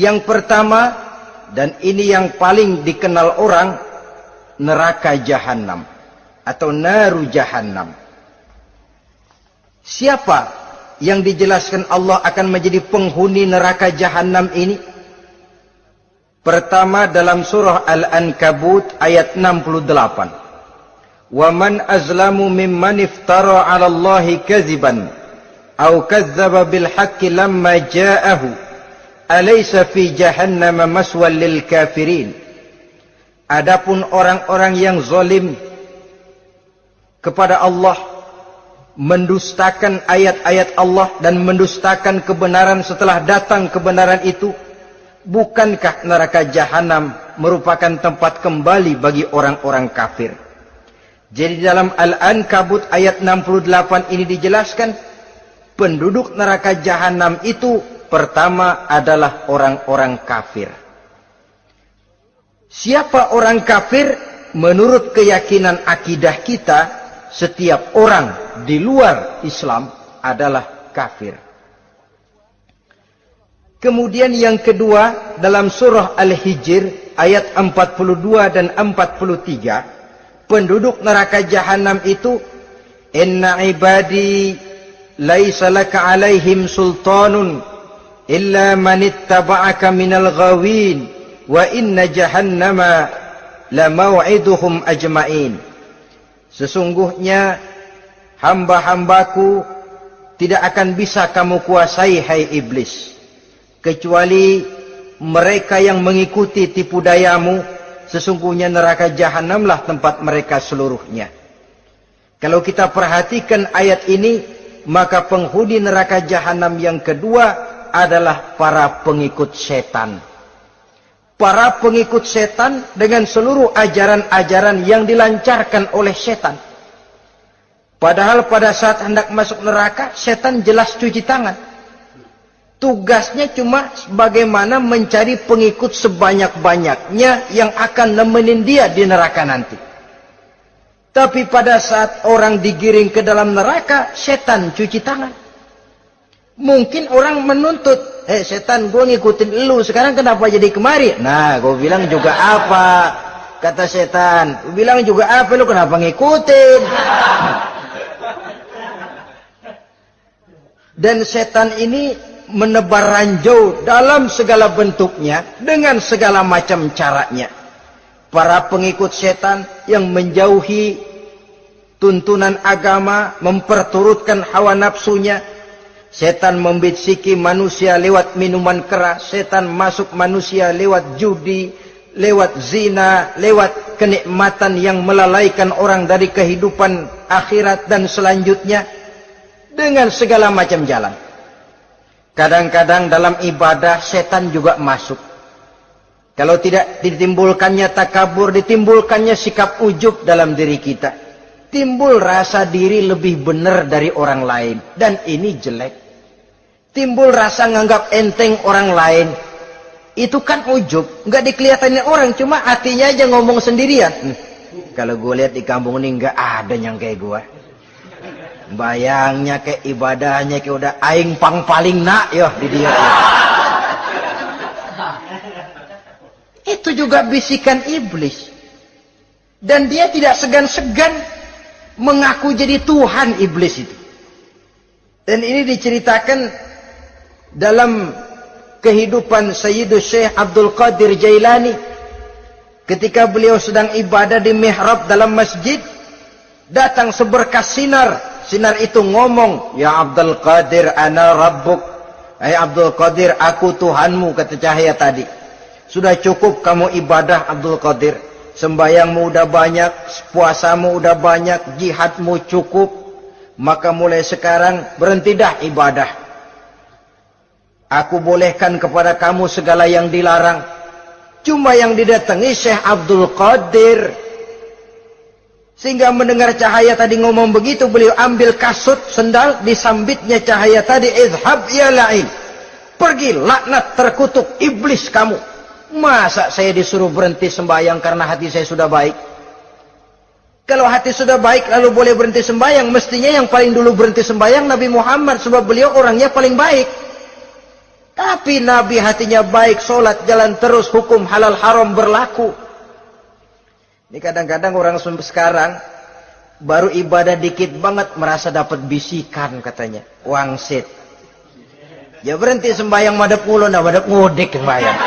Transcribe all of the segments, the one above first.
Yang pertama, dan ini yang paling dikenal orang, neraka Jahannam atau naru Jahannam. Siapa yang dijelaskan Allah akan menjadi penghuni neraka Jahannam ini? Pertama dalam surah Al-Ankabut ayat 68. Wa man azlamu mimman iftara 'ala Allahi kadziban aw kadzdzaba bil haqqi lamma ja'ahu. Alaysa fi jahannam maswal lil kafirin. Adapun orang-orang yang zalim kepada Allah, mendustakan ayat-ayat Allah dan mendustakan kebenaran setelah datang kebenaran itu, bukankah neraka Jahannam merupakan tempat kembali bagi orang-orang kafir? Jadi dalam Al-Ankabut ayat 68 ini dijelaskan, penduduk neraka Jahannam itu pertama adalah orang-orang kafir. Siapa orang kafir? Menurut keyakinan akidah kita, setiap orang di luar Islam adalah kafir. Kemudian yang kedua, dalam surah Al-Hijr ayat 42 dan 43, penduduk neraka Jahannam itu, inna ibadi laisa laka alaihim sultanun illa man ittaba'aka minal ghawin wa inna jahannama la maw'iduhum ajma'in. Sesungguhnya hamba-hambaku tidak akan bisa kamu kuasai, hai iblis, kecuali mereka yang mengikuti tipu dayamu. Sesungguhnya neraka Jahannamlah tempat mereka seluruhnya. Kalau kita perhatikan ayat ini, maka penghuni neraka Jahannam yang kedua adalah para pengikut setan. Para pengikut setan dengan seluruh ajaran-ajaran yang dilancarkan oleh setan. Padahal pada saat hendak masuk neraka, setan jelas cuci tangan. Tugasnya cuma bagaimana mencari pengikut sebanyak-banyaknya yang akan nemenin dia di neraka nanti. Tapi pada saat orang digiring ke dalam neraka, setan cuci tangan. Mungkin orang menuntut, setan, gue ngikutin lu, sekarang kenapa jadi kemari? Nah, gue bilang juga apa? Kata setan, gue bilang juga apa, lu kenapa ngikutin? Dan setan ini menebar ranjau dalam segala bentuknya, dengan segala macam caranya. Para pengikut setan yang menjauhi tuntunan agama, memperturutkan hawa nafsunya. Setan membisiki manusia lewat minuman keras. Setan masuk manusia lewat judi, lewat zina, lewat kenikmatan yang melalaikan orang dari kehidupan akhirat dan selanjutnya. Dengan segala macam jalan. Kadang-kadang dalam ibadah setan juga masuk. Kalau tidak ditimbulkannya takabur, ditimbulkannya sikap ujub dalam diri kita. Timbul rasa diri lebih benar dari orang lain. Dan ini jelek. Timbul rasa nganggap enteng orang lain. Itu kan ujub. Nggak dikelihatanin orang. Cuma hatinya aja ngomong sendirian. Kalau gue lihat di kampung ini nggak ada yang kayak gue. Bayangnya kayak ibadahnya kayak udah aing pang paling nak yo di dia. Itu juga bisikan iblis. Dan dia tidak segan-segan mengaku jadi Tuhan iblis itu. Dan ini diceritakan dalam kehidupan Sayyidus Syekh Abdul Qadir Jailani. Ketika beliau sedang ibadah di mihrab dalam masjid, datang seberkas sinar. Sinar itu ngomong, ya Abdul Qadir ana rabbuk. Hai Abdul Qadir, aku Tuhanmu, kata cahaya tadi. Sudah cukup kamu ibadah Abdul Qadir. Sembayangmu udah banyak, puasamu udah banyak, jihadmu cukup. Maka mulai sekarang berhenti dah ibadah. Aku bolehkan kepada kamu segala yang dilarang. Cuma yang didatangi Syekh Abdul Qadir. Sehingga mendengar cahaya tadi ngomong begitu, beliau ambil kasut, sendal, disambitnya cahaya tadi. Izhab ya la'in. Pergi, laknat, terkutuk, iblis kamu. Masa saya disuruh berhenti sembahyang karena hati saya sudah baik? Kalau hati sudah baik lalu boleh berhenti sembahyang, mestinya yang paling dulu berhenti sembahyang Nabi Muhammad, sebab beliau orangnya paling baik. Tapi Nabi hatinya baik, sholat jalan terus, hukum halal haram berlaku. Ini kadang-kadang orang sekarang baru ibadah dikit banget merasa dapat bisikan katanya, wangsit. Ya berhenti sembahyang madep mulu, nah madep ngudik sembahyang.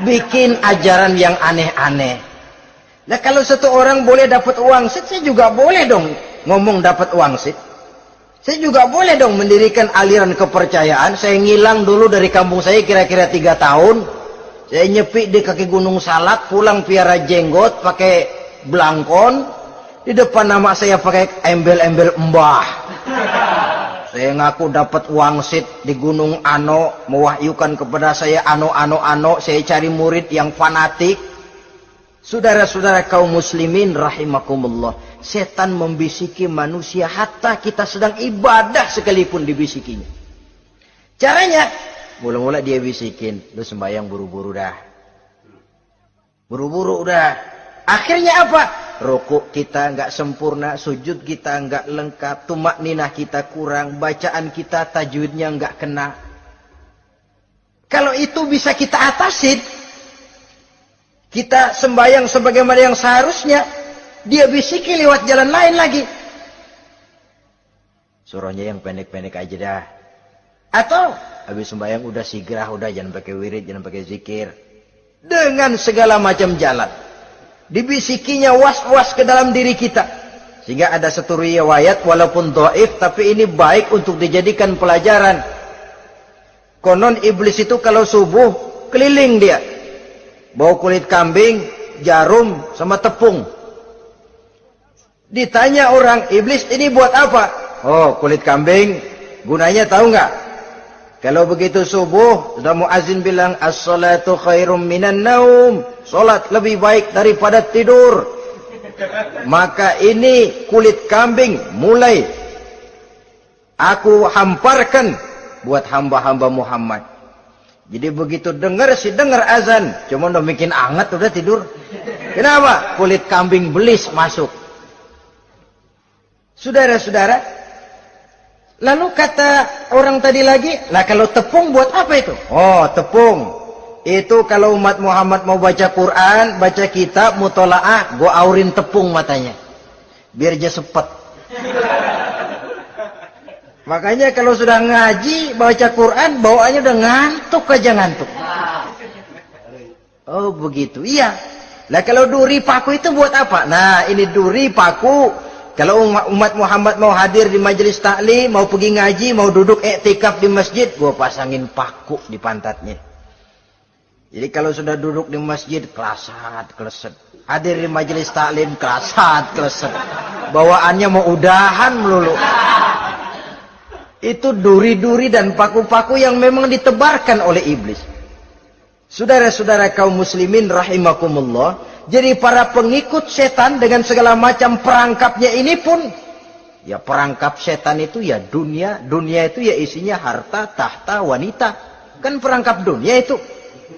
Bikin ajaran yang aneh-aneh. Nah kalau satu orang boleh dapat wangsit, saya juga boleh dong ngomong dapat wangsit. Saya juga boleh dong mendirikan aliran kepercayaan. Saya ngilang dulu dari kampung saya kira-kira 3 tahun. Saya nyepi di kaki Gunung Salak, pulang piara jenggot, pakai belangkon. Di depan nama saya pakai embel-embel mbah. Saya ngaku dapat wangsit di Gunung Ano, mewahyukan kepada saya ano. Saya cari murid yang fanatik. Saudara-saudara kaum muslimin rahimakumullah, setan membisiki manusia hatta kita sedang ibadah sekalipun dibisikinya. Caranya, mula-mula dia bisikin, lu sembahyang buru-buru dah. Buru-buru udah. Akhirnya apa? Rukuk kita nggak sempurna, sujud kita nggak lengkap, tumakninah kita kurang, bacaan kita tajwidnya nggak kena. Kalau itu bisa kita atasin, kita sembahyang sebagaimana yang seharusnya, dia bisiki lewat jalan lain lagi. Suruhnya yang pendek-pendek aja dah. Atau habis sembahyang udah sigrah, udah jangan pakai wirid, jangan pakai zikir. Dengan segala macam jalan. Dibisikinya was-was ke dalam diri kita. Sehingga ada satu riwayat walaupun dhaif, tapi ini baik untuk dijadikan pelajaran. Konon iblis itu kalau subuh keliling dia. Bawa kulit kambing, jarum, sama tepung. Ditanya orang, iblis ini buat apa? Oh, kulit kambing, gunanya tahu nggak? Kalau begitu subuh, sudah muazin bilang, as-salatu khairum minan naum. Salat lebih baik daripada tidur. Maka ini kulit kambing mulai aku hamparkan buat hamba-hamba Muhammad. Jadi begitu dengar azan, cuma udah bikin anget udah tidur. Kenapa? Kulit kambing belis masuk. Saudara-saudara, lalu kata orang tadi lagi, lah kalau tepung buat apa itu? Oh, tepung. Itu kalau umat Muhammad mau baca Quran, baca kitab, mutolaah, gua aurin tepung matanya. Biar dia sepet. Makanya kalau sudah ngaji, baca Quran, bawaannya udah ngantuk aja ngantuk. Oh begitu, iya. Nah kalau duri paku itu buat apa? Nah ini duri paku. Kalau umat Muhammad mau hadir di majelis taklim, mau pergi ngaji, mau duduk iktikaf di masjid, gua pasangin paku di pantatnya. Jadi kalau sudah duduk di masjid, kelasat, kleset. Hadir di majelis taklim, kelasat, kleset. Bawaannya mau udahan melulu. Itu duri-duri dan paku-paku yang memang ditebarkan oleh iblis. Saudara-saudara kaum muslimin rahimakumullah. Jadi para pengikut setan dengan segala macam perangkapnya ini pun. Ya perangkap setan itu ya dunia. Dunia itu ya isinya harta, tahta, wanita. Kan perangkap dunia itu.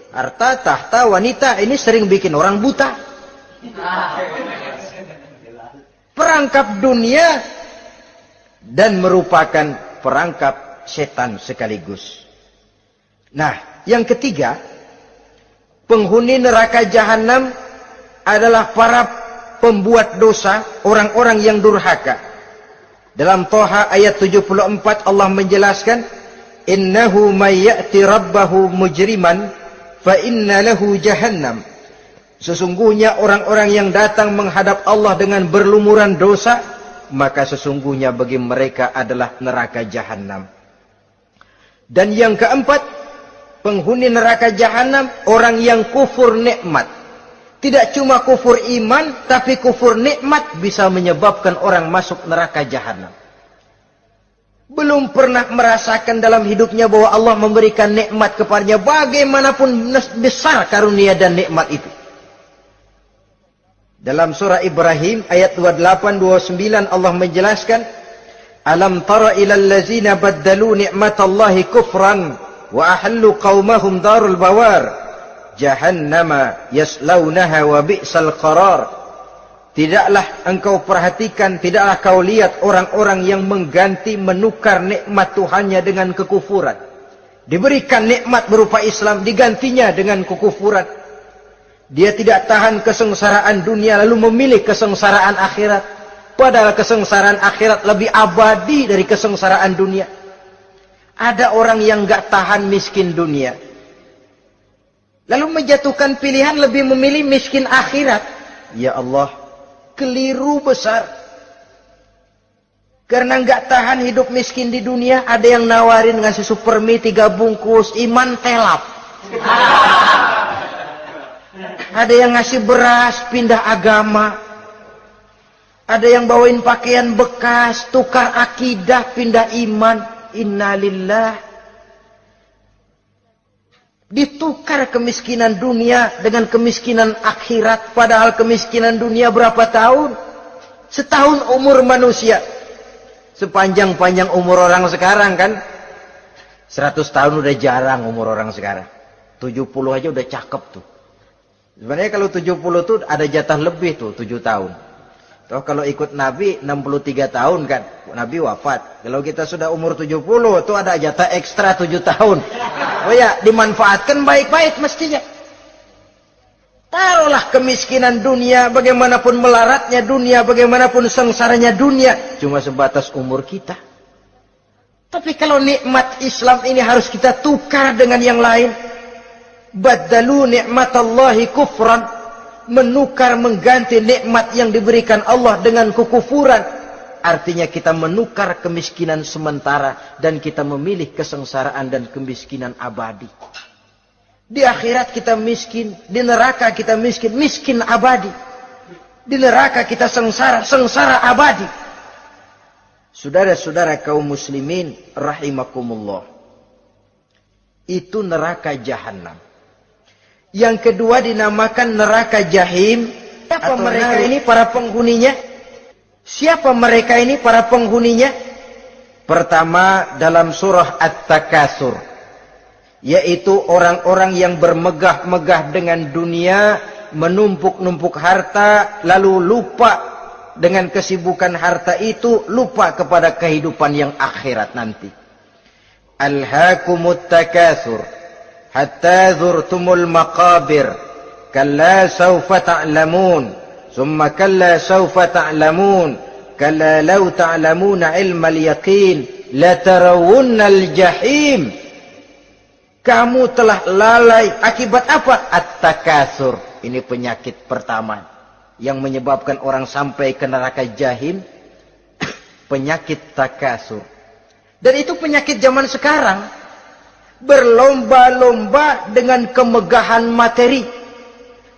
Harta, tahta, wanita. Ini sering bikin orang buta. Perangkap dunia. Dan merupakan perangkap setan sekaligus. Nah, yang ketiga, penghuni neraka jahanam adalah para pembuat dosa, orang-orang yang durhaka. Dalam Thaha ayat 74 Allah menjelaskan, "Innahu may ya'ti rabbahu mujriman fa inna lahu jahannam." Sesungguhnya orang-orang yang datang menghadap Allah dengan berlumuran dosa, maka sesungguhnya bagi mereka adalah neraka jahanam. Dan yang keempat, penghuni neraka jahanam orang yang kufur nikmat. Tidak cuma kufur iman, tapi kufur nikmat bisa menyebabkan orang masuk neraka jahanam. Belum pernah merasakan dalam hidupnya bahwa Allah memberikan nikmat kepadanya, bagaimanapun besar karunia dan nikmat itu. Dalam surah Ibrahim ayat 28-29 Allah menjelaskan, "Alam tara ilal ladzina baddalu ni'matallahi kufran wa ahallu qaumahum darul bawar jahannama yaslaunaha wa bi'sal qarar." Tidaklah engkau perhatikan, tidaklah kau lihat orang-orang yang mengganti menukar nikmat Tuhannya dengan kekufuran. diberikan nikmat berupa Islam, digantinya dengan kekufuran. Dia tidak tahan kesengsaraan dunia lalu memilih kesengsaraan akhirat. Padahal kesengsaraan akhirat lebih abadi dari kesengsaraan dunia. Ada orang yang gak tahan miskin dunia, lalu menjatuhkan pilihan lebih memilih miskin akhirat. Ya Allah, keliru besar. Karena nggak tahan hidup miskin di dunia, ada yang nawarin ngasih super mie 3 bungkus, iman telap. Ada yang ngasih beras, pindah agama. Ada yang bawain pakaian bekas, tukar akidah, pindah iman. Innalillah. Ditukar kemiskinan dunia dengan kemiskinan akhirat. Padahal kemiskinan dunia berapa tahun? Setahun umur manusia. Sepanjang-panjang umur orang sekarang kan. 100 tahun udah jarang umur orang sekarang. 70 aja udah cakep tuh. Sebenarnya kalau 70 tuh ada jatah lebih tuh, 7 tahun. Toh kalau ikut Nabi 63 tahun kan. Nabi wafat. Kalau kita sudah umur 70 tuh ada jatah ekstra 7 tahun. Oh ya, dimanfaatkan baik-baik mestinya. Taruhlah kemiskinan dunia, bagaimanapun melaratnya dunia, bagaimanapun sengsaranya dunia, cuma sebatas umur kita. Tapi kalau nikmat Islam ini harus kita tukar dengan yang lain. Baddalu ni'matallahi kufran. Menukar, mengganti nikmat yang diberikan Allah dengan kekufuran. Artinya kita menukar kemiskinan sementara dan kita memilih kesengsaraan dan kemiskinan abadi. Di akhirat kita miskin, di neraka kita miskin, miskin abadi. Di neraka kita sengsara, sengsara abadi. Saudara-saudara kaum muslimin rahimakumullah. Itu neraka jahanam. Yang kedua dinamakan neraka jahim. Siapa mereka ini para penghuninya? Siapa mereka ini para penghuninya? Pertama dalam surah At-Takatsur, yaitu orang-orang yang bermegah-megah dengan dunia, menumpuk-numpuk harta, lalu lupa dengan kesibukan harta itu, lupa kepada kehidupan yang akhirat nanti. Alhaakumut takatsur hatta zurtumul maqabir, kalla sawfa ta'lamun, summa kalla sawfa ta'lamun, kalla law ta'lamuna ilmal yaqin, la tarawunnal jahim. Kamu telah lalai. Akibat apa? At-takatsur. Ini penyakit pertama yang menyebabkan orang sampai ke neraka jahim. Penyakit takatsur. Dan itu penyakit zaman sekarang. Berlomba-lomba dengan kemegahan materi.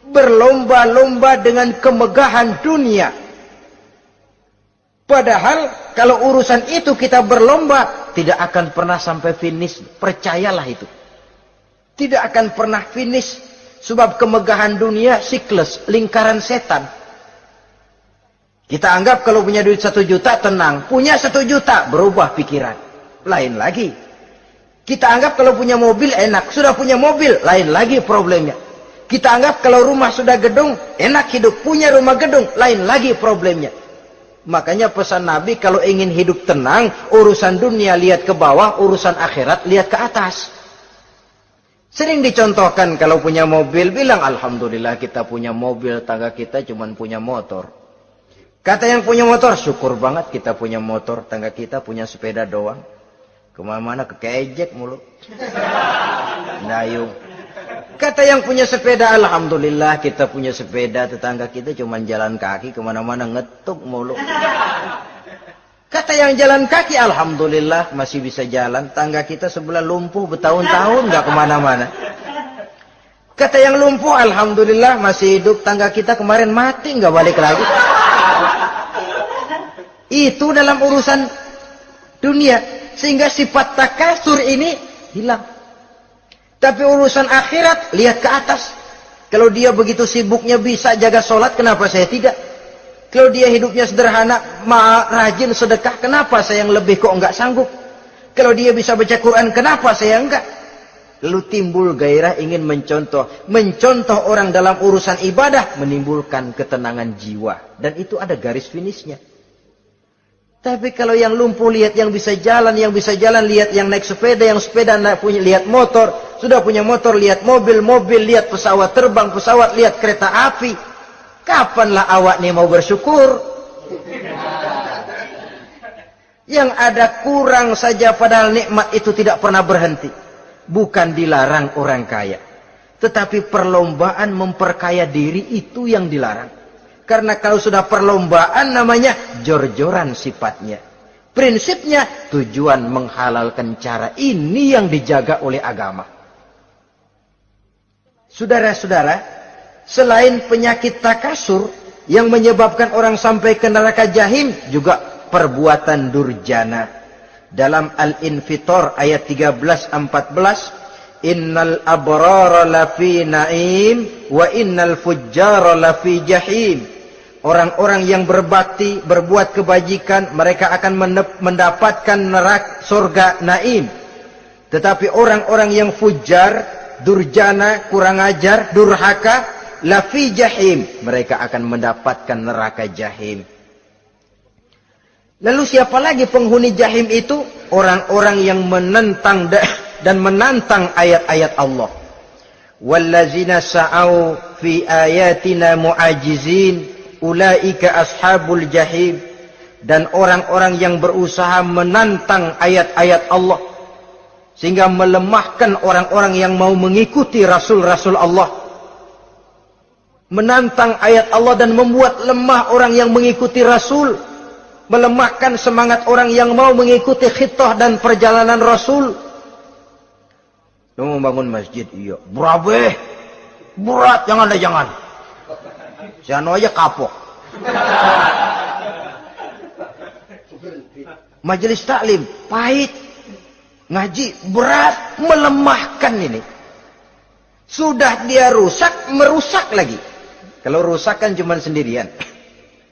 Berlomba-lomba dengan kemegahan dunia. Padahal kalau urusan itu kita berlomba, tidak akan pernah sampai finish. Percayalah itu. Tidak akan pernah finish. Sebab kemegahan dunia siklus, lingkaran setan. Kita anggap kalau punya duit 1 juta tenang. Punya 1 juta berubah pikiran. Lain lagi. Kita anggap kalau punya mobil enak. Sudah punya mobil, lain lagi problemnya. Kita anggap kalau rumah sudah gedung, enak hidup. Punya rumah gedung, lain lagi problemnya. Makanya pesan Nabi kalau ingin hidup tenang, urusan dunia lihat ke bawah, urusan akhirat lihat ke atas. Sering dicontohkan kalau punya mobil, bilang alhamdulillah kita punya mobil, tangga kita cuma punya motor. Kata yang punya motor, syukur banget kita punya motor, tangga kita punya sepeda doang. Kemana-mana kekeejek mulu. Dayung. Kata yang punya sepeda, alhamdulillah kita punya sepeda, tetangga kita cuma jalan kaki, kemana-mana ngetuk mulu. Kata yang jalan kaki, alhamdulillah masih bisa jalan. Tangga kita sebelah lumpuh bertahun-tahun gak kemana-mana. Kata yang lumpuh, alhamdulillah masih hidup. Tangga kita kemarin mati gak balik lagi. Itu dalam urusan dunia. Sehingga sifat takatsur ini hilang. Tapi urusan akhirat, lihat ke atas. Kalau dia begitu sibuknya bisa jaga sholat, kenapa saya tidak? Kalau dia hidupnya sederhana, rajin sedekah, kenapa saya yang lebih kok enggak sanggup? Kalau dia bisa baca Quran, kenapa saya enggak? Lalu timbul gairah ingin mencontoh. Mencontoh orang dalam urusan ibadah, menimbulkan ketenangan jiwa. Dan itu ada garis finishnya. Tapi kalau yang lumpuh lihat yang bisa jalan lihat yang naik sepeda, yang sepeda punya lihat motor, sudah punya motor lihat mobil, lihat pesawat terbang, pesawat lihat kereta api. Kapanlah awak nih mau bersyukur? Yang ada kurang saja padahal nikmat itu tidak pernah berhenti. Bukan dilarang orang kaya, tetapi perlombaan memperkaya diri itu yang dilarang. Karena kalau sudah perlombaan namanya jor-joran sifatnya. Prinsipnya tujuan menghalalkan cara ini yang dijaga oleh agama. Saudara-saudara, selain penyakit takasur yang menyebabkan orang sampai ke neraka jahim, juga perbuatan durjana. Dalam Al-Infitor ayat 13-14, innal abrara lafi na'im wa innal fujjara lafi jahim. Orang-orang yang berbakti, berbuat kebajikan, mereka akan mendapatkan neraka surga naim. Tetapi orang-orang yang fujar, durjana, kurang ajar, durhaka, lafi jahim, mereka akan mendapatkan neraka jahim. Lalu siapa lagi penghuni jahim itu? Orang-orang yang menentang dan menantang ayat-ayat Allah. Wallazina sa'au fi ayatina mu'ajizin ulaika ashabul jahim. Dan orang-orang yang berusaha menantang ayat-ayat Allah sehingga melemahkan orang-orang yang mau mengikuti rasul-rasul Allah, menantang ayat Allah dan membuat lemah orang yang mengikuti rasul, melemahkan semangat orang yang mau mengikuti khitah dan perjalanan rasul. Lu mau bangun masjid, iya berabe berat, jangan. Si anu aja kapok. Majelis taklim pahit, ngaji berat, melemahkan ini. Sudah dia rusak, merusak lagi. Kalau rusak kan cuma sendirian.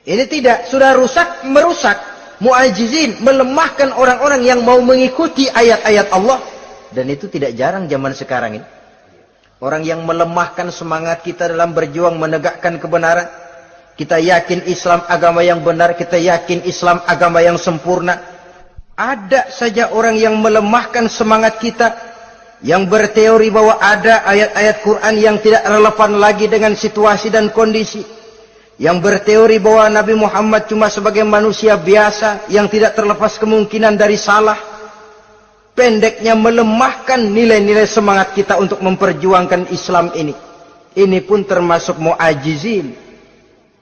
Ini tidak, sudah rusak, merusak. Mu'ajizin, melemahkan orang-orang yang mau mengikuti ayat-ayat Allah. Dan itu tidak jarang zaman sekarang ini. Orang yang melemahkan semangat kita dalam berjuang menegakkan kebenaran. Kita yakin Islam agama yang benar, kita yakin Islam agama yang sempurna. Ada saja orang yang melemahkan semangat kita, yang berteori bahwa ada ayat-ayat Quran yang tidak relevan lagi dengan situasi dan kondisi, yang berteori bahwa Nabi Muhammad cuma sebagai manusia biasa yang tidak terlepas kemungkinan dari salah. Pendeknya melemahkan nilai-nilai semangat kita untuk memperjuangkan Islam ini. Ini pun termasuk mu'ajizin.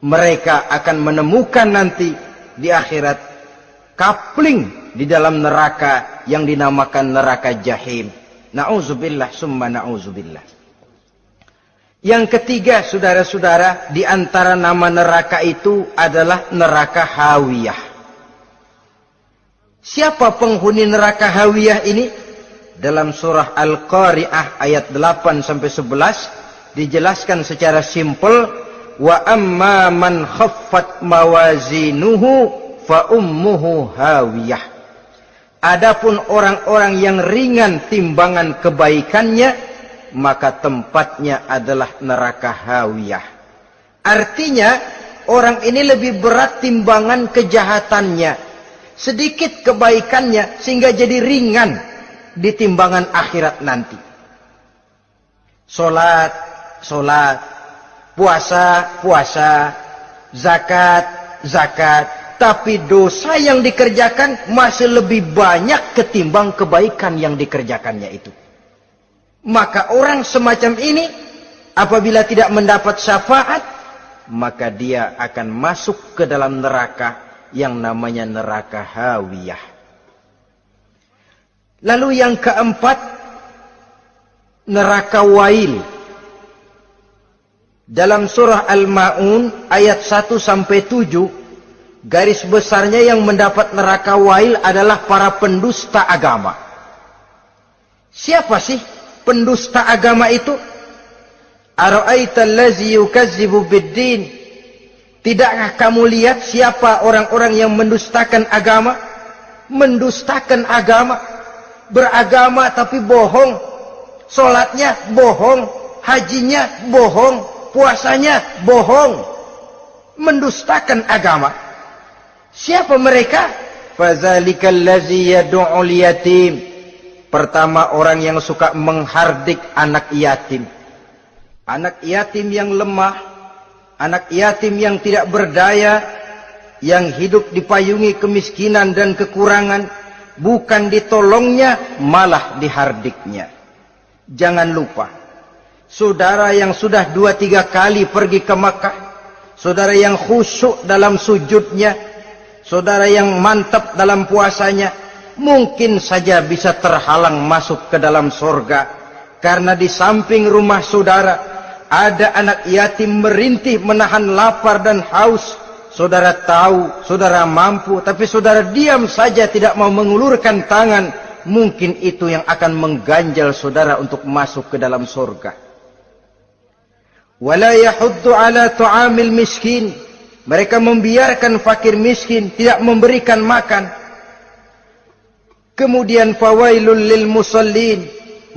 Mereka akan menemukan nanti di akhirat kapling di dalam neraka yang dinamakan neraka jahim. Na'udzubillah summa na'udzubillah. Yang ketiga, saudara-saudara, di antara nama neraka itu adalah neraka hawiyah. Siapa penghuni neraka hawiyah ini? Dalam surah Al-Qari'ah ayat 8-11 dijelaskan secara simpel, wa amma man khaffat mawazinuhu fa ummuhu hawiyah. Adapun orang-orang yang ringan timbangan kebaikannya, maka tempatnya adalah neraka hawiyah. Artinya orang ini lebih berat timbangan kejahatannya, sedikit kebaikannya sehingga jadi ringan di timbangan akhirat nanti. Salat, puasa, zakat, tapi dosa yang dikerjakan masih lebih banyak ketimbang kebaikan yang dikerjakannya itu. Maka orang semacam ini apabila tidak mendapat syafaat, maka dia akan masuk ke dalam neraka yang namanya neraka hawiyah. Lalu yang keempat, neraka wail. Dalam surah Al-Ma'un ayat 1-7, garis besarnya yang mendapat neraka wail adalah para pendusta agama. Siapa sih pendusta agama itu? Ara'aita allazi yukazzibu bid-din? Tidakkah kamu lihat siapa orang-orang yang mendustakan agama? Mendustakan agama. Beragama tapi bohong. Salatnya bohong. Hajinya bohong. Puasanya bohong. Mendustakan agama. Siapa mereka? Fazalikal ladzi yad'ul yatim. Pertama, orang yang suka menghardik anak yatim. Anak yatim yang lemah, anak yatim yang tidak berdaya, yang hidup dipayungi kemiskinan dan kekurangan, bukan ditolongnya, malah dihardiknya. Jangan lupa, saudara yang sudah 2-3 kali pergi ke Makkah, saudara yang khusyuk dalam sujudnya, saudara yang mantap dalam puasanya, mungkin saja bisa terhalang masuk ke dalam surga. Karena di samping rumah saudara ada anak yatim merintih menahan lapar dan haus. Saudara tahu, saudara mampu, tapi saudara diam saja, tidak mau mengulurkan tangan. Mungkin itu yang akan mengganjal saudara untuk masuk ke dalam surga. Wala yahuddu ala tu'amil miskin. Mereka membiarkan fakir miskin, tidak memberikan makan. Kemudian fawailul lil musallin.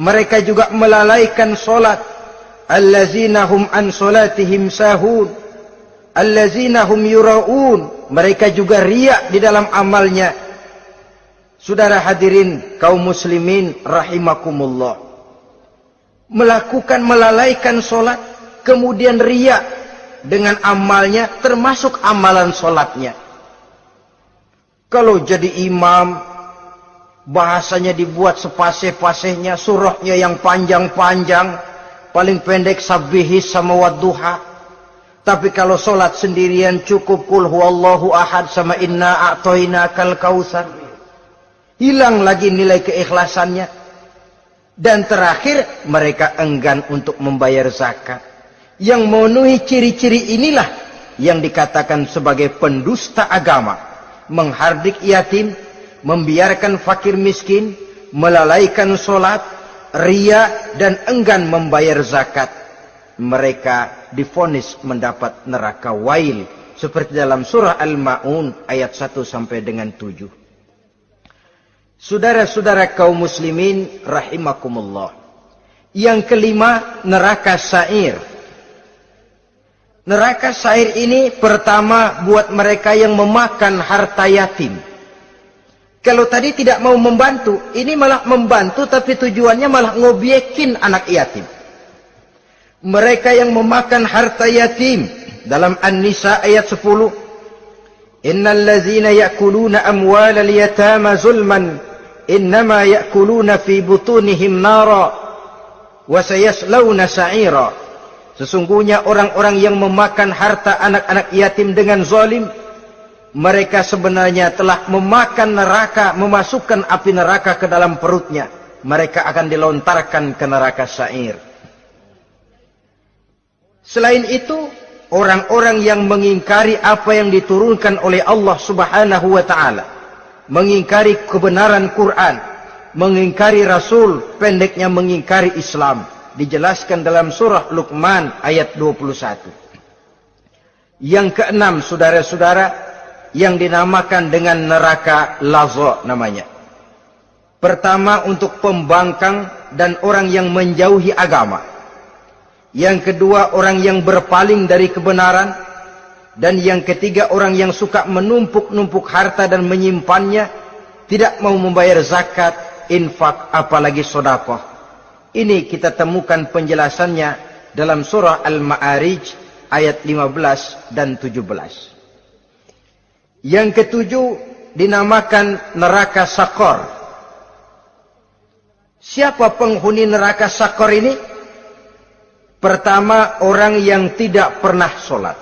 Mereka juga melalaikan solat. Allazina hum an solatihim sahun. Allazina hum yura'un. Mereka juga riak di dalam amalnya. Saudara hadirin kaum muslimin rahimakumullah. Melalaikan solat, kemudian riak dengan amalnya, termasuk amalan solatnya. Kalau jadi imam, bahasanya dibuat sepasih-pasihnya, surahnya yang panjang-panjang, paling pendek sabbihis sama wadduha. Tapi kalau solat sendirian cukup kul huwallahu ahad sama inna a'toinakal kautsar. Hilang lagi nilai keikhlasannya. Dan terakhir, mereka enggan untuk membayar zakat. Yang memenuhi ciri-ciri inilah yang dikatakan sebagai pendusta agama. Menghardik yatim, membiarkan fakir miskin, melalaikan solat, riya, dan enggan membayar zakat. Mereka divonis mendapat neraka wail. Seperti dalam surah Al-Ma'un ayat 1 sampai dengan 7. Saudara-saudara kaum muslimin rahimakumullah. Yang kelima, neraka sa'ir. Neraka sa'ir ini pertama buat mereka yang memakan harta yatim. Kalau tadi tidak mau membantu, ini malah membantu tapi tujuannya malah ngobyekin anak yatim. Mereka yang memakan harta yatim dalam An-Nisa ayat 10. Innal ladzina ya'kuluna amwalal yatama zulman innama ya'kuluna fi butunihim nara wa sayaslawna sa'ira. Sesungguhnya orang-orang yang memakan harta anak-anak yatim dengan zalim, mereka sebenarnya telah memakan neraka, memasukkan api neraka ke dalam perutnya. Mereka akan dilontarkan ke neraka sa'ir. Selain itu, orang-orang yang mengingkari apa yang diturunkan oleh Allah Subhanahu wa ta'ala, mengingkari kebenaran Quran, mengingkari Rasul, pendeknya mengingkari Islam, dijelaskan dalam surah Luqman ayat 21. Yang keenam, saudara-saudara, yang dinamakan dengan neraka laza namanya. Pertama, untuk pembangkang dan orang yang menjauhi agama. Yang kedua, orang yang berpaling dari kebenaran. Dan yang ketiga, orang yang suka menumpuk-numpuk harta dan menyimpannya, tidak mau membayar zakat, infak, apalagi sedekah. Ini kita temukan penjelasannya dalam surah Al-Ma'arij ayat 15 dan 17. Yang ketujuh dinamakan neraka Sakor. Siapa penghuni neraka Sakor ini? Pertama, orang yang tidak pernah sholat.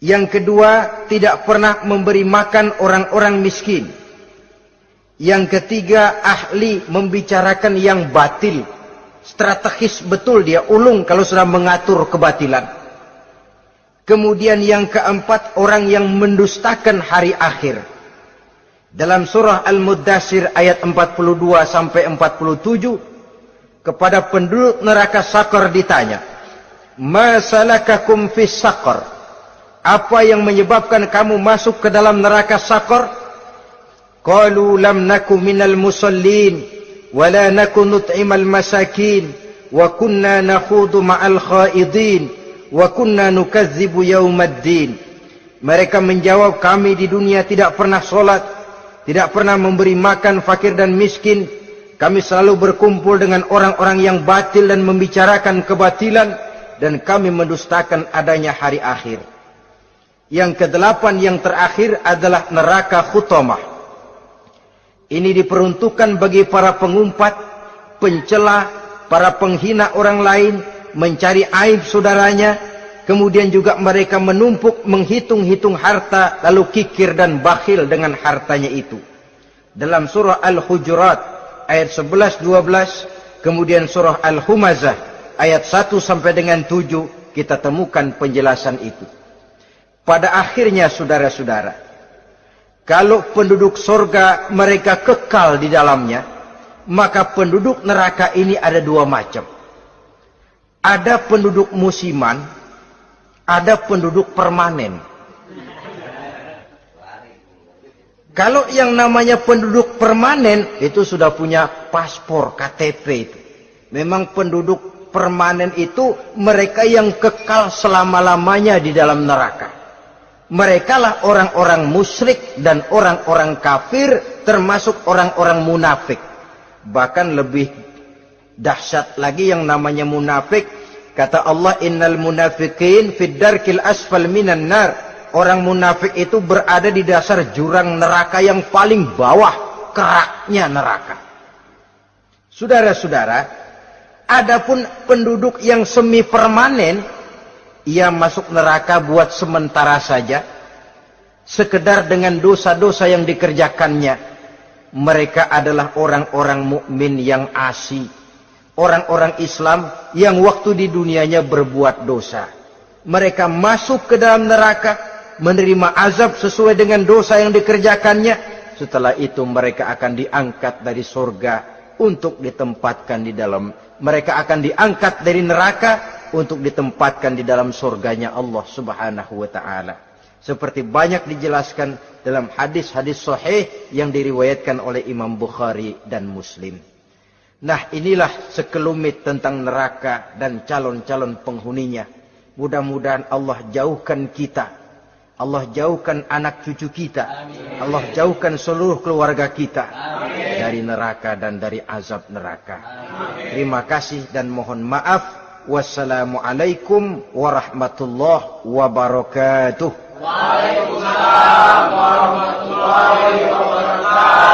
Yang kedua, tidak pernah memberi makan orang-orang miskin. Yang ketiga, ahli membicarakan yang batil. Strategis betul dia, ulung kalau sudah mengatur kebatilan. Kemudian yang keempat, orang yang mendustakan hari akhir. Dalam surah Al-Muddatsir ayat 42 sampai 47, kepada penduduk neraka Sakor ditanya, "Ma salakakum fis Sakor?" Apa yang menyebabkan kamu masuk ke dalam neraka Sakor? Qalu lam naku minal musallin wa la naku nut'imal masakin wa kunna nakhudu ma'al khaidin wa kunna nukazzibu yaumaddin. Mereka menjawab, kami di dunia tidak pernah sholat, tidak pernah memberi makan fakir dan miskin. Kami selalu berkumpul dengan orang-orang yang batil dan membicarakan kebatilan, dan kami mendustakan adanya hari akhir. Yang kedelapan, yang terakhir adalah neraka Khutamah. Ini diperuntukkan bagi para pengumpat, pencela, para penghina orang lain, mencari aib saudaranya, kemudian juga mereka menumpuk, menghitung-hitung harta, lalu kikir dan bakhil dengan hartanya itu. Dalam surah Al-Hujurat ayat 11-12, kemudian surah Al-Humazah ayat 1 sampai dengan 7, kita temukan penjelasan itu. Pada akhirnya saudara-saudara, kalau penduduk surga mereka kekal di dalamnya, maka penduduk neraka ini ada dua macam. Ada penduduk musiman, ada penduduk permanen. Kalau yang namanya penduduk permanen, itu sudah punya paspor, KTP itu. Memang penduduk permanen itu mereka yang kekal selama-lamanya di dalam neraka. Mereka lah orang-orang musyrik dan orang-orang kafir, termasuk orang-orang munafik. Bahkan lebih dahsyat lagi yang namanya munafik. Kata Allah, innal munafiqin fid darkil asfal minan nar. Orang munafik itu berada di dasar jurang neraka yang paling bawah, keraknya neraka. Saudara-saudara, adapun penduduk yang semi permanen, ia masuk neraka buat sementara saja, sekedar dengan dosa-dosa yang dikerjakannya. Mereka adalah orang-orang mukmin yang asli, orang-orang Islam yang waktu di dunianya berbuat dosa. Mereka masuk ke dalam neraka, menerima azab sesuai dengan dosa yang dikerjakannya. Setelah itu mereka akan diangkat dari surga untuk ditempatkan di dalam, mereka akan diangkat dari neraka untuk ditempatkan di dalam surganya Allah Subhanahu wa ta'ala. Seperti banyak dijelaskan dalam hadis-hadis sahih yang diriwayatkan oleh Imam Bukhari dan Muslim. Nah, inilah sekelumit tentang neraka dan calon-calon penghuninya. Mudah-mudahan Allah jauhkan kita, Allah jauhkan anak cucu kita, amin. Allah jauhkan seluruh keluarga kita, amin, dari neraka dan dari azab neraka. Amin. Terima kasih dan mohon maaf. Wassalamualaikum warahmatullahi wabarakatuh. Waalaikumsalam warahmatullahi wabarakatuh.